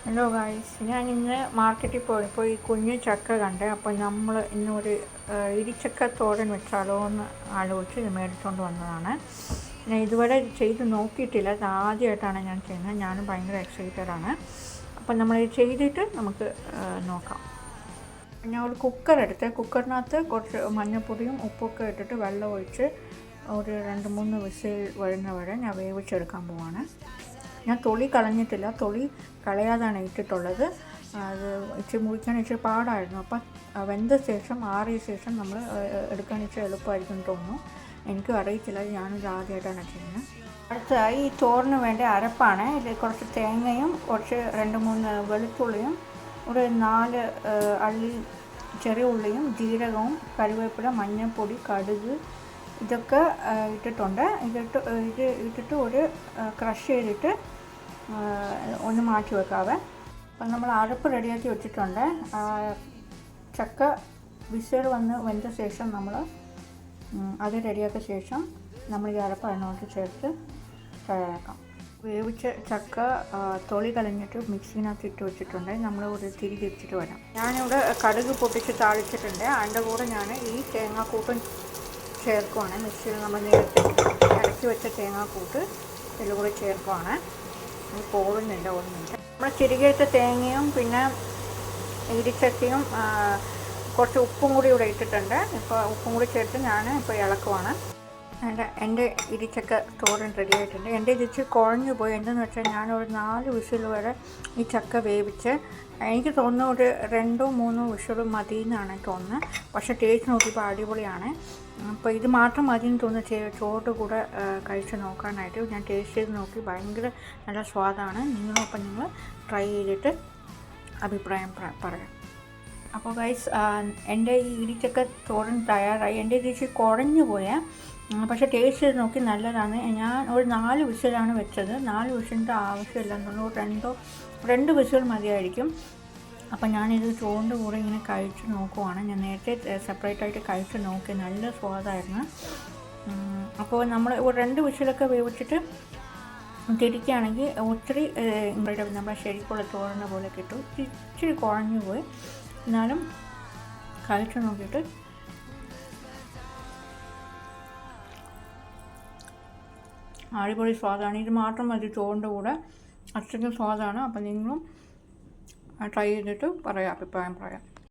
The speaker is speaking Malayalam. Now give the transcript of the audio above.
ഹലോ ഗായ്സ്, ഞാൻ ഇന്ന് മാർക്കറ്റിൽ പോയപ്പോൾ ഈ കുഞ്ഞു ചക്ക കണ്ടേ. അപ്പോൾ നമ്മൾ ഇന്നൊരു ഇടിച്ചക്ക തോരൻ വെച്ചാലോ എന്ന് ആലോചിച്ച് ഇത് മേടിച്ചുകൊണ്ട് വന്നതാണ്. ഞാൻ ഇതുവരെ ചെയ്ത് നോക്കിയിട്ടില്ല, ഇത് ആദ്യമായിട്ടാണ് ഞാൻ ചെയ്യുന്നത്. ഞാനും ഭയങ്കര എക്സൈറ്റഡാണ്. അപ്പം നമ്മൾ ഇത് ചെയ്തിട്ട് നമുക്ക് നോക്കാം. ഞാൻ ഒരു കുക്കർ എടുത്ത് കുക്കറിനകത്ത് കുറച്ച് മഞ്ഞൾപ്പൊടിയും ഉപ്പൊക്കെ ഇട്ടിട്ട് വെള്ളം ഒഴിച്ച് ഒരു 2-3 വിസിൽ വരുന്നവരെ ഞാൻ വേവിച്ചെടുക്കാൻ പോവാണ്. ഞാൻ തൊലി കളഞ്ഞിട്ടില്ല, തൊലി കളയാതാണ് ഇട്ടിട്ടുള്ളത്. അത് ഇച്ചിരി മുറിക്കാൻ ഇച്ചിരി പാടായിരുന്നു. അപ്പം വെന്ത ശേഷം ആറിയ ശേഷം നമ്മൾ എടുക്കാൻ ഇച്ചിരി എളുപ്പമായിരിക്കും തോന്നുന്നു. എനിക്കും അറിയത്തില്ല, ഞാനൊരു ആദ്യമായിട്ടാണ് ചെയ്യുന്നത്. അടുത്തതായി ഈ ചോറിന് വേണ്ട അരപ്പാണ്. ഇതിൽ കുറച്ച് തേങ്ങയും കുറച്ച് 2-3 വെളുത്തുള്ളിയും ഒരു 4 അള്ളി ചെറിയ ഉള്ളിയും ജീരകവും കറിവേപ്പില മഞ്ഞൾപ്പൊടി കടുക് ഇതൊക്കെ ഇട്ടിട്ടുണ്ട്. ഇട്ടിട്ട് ഒരു ക്രഷ് ചെയ്തിട്ട് ഒന്ന് മാറ്റി വെക്കാവേ. അപ്പം നമ്മൾ അരപ്പ് റെഡിയാക്കി വെച്ചിട്ടുണ്ട്. ചക്ക വിസിൽ വന്ന് വെന്ത ശേഷം നമ്മൾ അത് റെഡിയാക്കിയ ശേഷം നമ്മൾ ഈ അരപ്പ് അതിനോട്ട് ചേർത്ത് തയ്യാറാക്കാം. വേവിച്ച ചക്ക തൊളി കളഞ്ഞിട്ട് മിക്സിനകത്ത് ഇട്ട് വെച്ചിട്ടുണ്ട്. നമ്മൾ ഒരു തിരിച്ചിട്ട് വരാം. ഞാനിവിടെ കടുക് പൊട്ടിച്ച് താളിച്ചിട്ടുണ്ട്. അതിൻ്റെ കൂടെ ഞാൻ ഈ തേങ്ങാക്കൂട്ടും ചേർക്കുവാണ്. മിക്സിയിൽ നമ്മൾ നേരത്തെ ഇറക്കി വെച്ച തേങ്ങാക്കൂട്ട് ഇതിൽ കൂടെ ചേർക്കുവാണ്. പോകുന്നില്ല ഒന്നുമില്ല. നമ്മൾ ചിരികെടുത്ത തേങ്ങയും പിന്നെ ഇടിച്ചക്കയും കുറച്ച് ഉപ്പും കൂടി ഇവിടെ ഇട്ടിട്ടുണ്ട്. ഇപ്പോൾ ഉപ്പും കൂടി ചേർത്ത് ഞാൻ ഇപ്പോൾ ഇളക്കുവാണ്. എൻ്റെ ഇടിച്ചക്ക തോരൻ റെഡി ആയിട്ടുണ്ട്. എൻ്റെ ഇടിച്ച് കുഴഞ്ഞു പോയി. എന്തെന്ന് വെച്ചാൽ ഞാനൊരു 4 വിസിൽ വരെ ഈ ചക്ക വേവിച്ച്, എനിക്ക് തോന്നുന്നു ഒരു 2-3 വിസിൽ മതി എന്നാണ് തോന്നുന്നത്. പക്ഷേ ടേസ്റ്റ് നോക്കിയപ്പോൾ അടിപൊളിയാണ്. അപ്പോൾ ഇത് മാത്രം മതി എന്ന് തോന്നുന്നു ചോറിൻ്റെ കൂടെ കഴിച്ച് നോക്കാനായിട്ട്. ഞാൻ ടേസ്റ്റ് ചെയ്ത് നോക്കി, ഭയങ്കര നല്ല സ്വാദാണ്. നിങ്ങൾ ട്രൈ ചെയ്തിട്ട് അഭിപ്രായം പറയാം. അപ്പോൾ ഗൈസ്, എൻ്റെ ഈ ഇടിച്ചക്ക തോരൻ തയ്യാറായി. എൻ്റെ ഇടിച്ച് കുഴഞ്ഞു പോയാൽ പക്ഷേ ടേസ്റ്റ് ചെയ്ത് നോക്കി നല്ലതാണ്. ഞാൻ ഒരു 4 വിസിലാണ് വെച്ചത്. 4 വിസിലിൻ്റെ ആവശ്യമില്ലെന്ന് തോന്നുന്നു. 2 വിസിൽ മതിയായിരിക്കും. അപ്പം ഞാനിത് ചോറിൻ്റെ കൂടെ ഇങ്ങനെ കഴിച്ച് നോക്കുവാണ്. ഞാൻ നേരത്തെ സെപ്പറേറ്റായിട്ട് കഴിച്ച് നോക്കി, നല്ല സ്വാദായിരുന്നു. അപ്പോൾ നമ്മൾ ഒരു 2 വിസിലൊക്കെ വേവിച്ചിട്ട് തിരിക്കുകയാണെങ്കിൽ ഒത്തിരി നമ്മുടെ ശരിക്കുള്ള തോരനെ പോലെ കിട്ടും. ഇച്ചിരി കുഴഞ്ഞു പോയി, എന്നാലും കഴിച്ച് നോക്കിയിട്ട് അടിപൊളി സ്വാദാണ്. ഇത് മാത്രം മതി ചോറിൻ്റെ കൂടെ, അത്രയ്ക്കും സ്വാദാണ്. അപ്പം നിങ്ങളും ട്രൈ ചെയ്തിട്ട് അഭിപ്രായം പറയാം.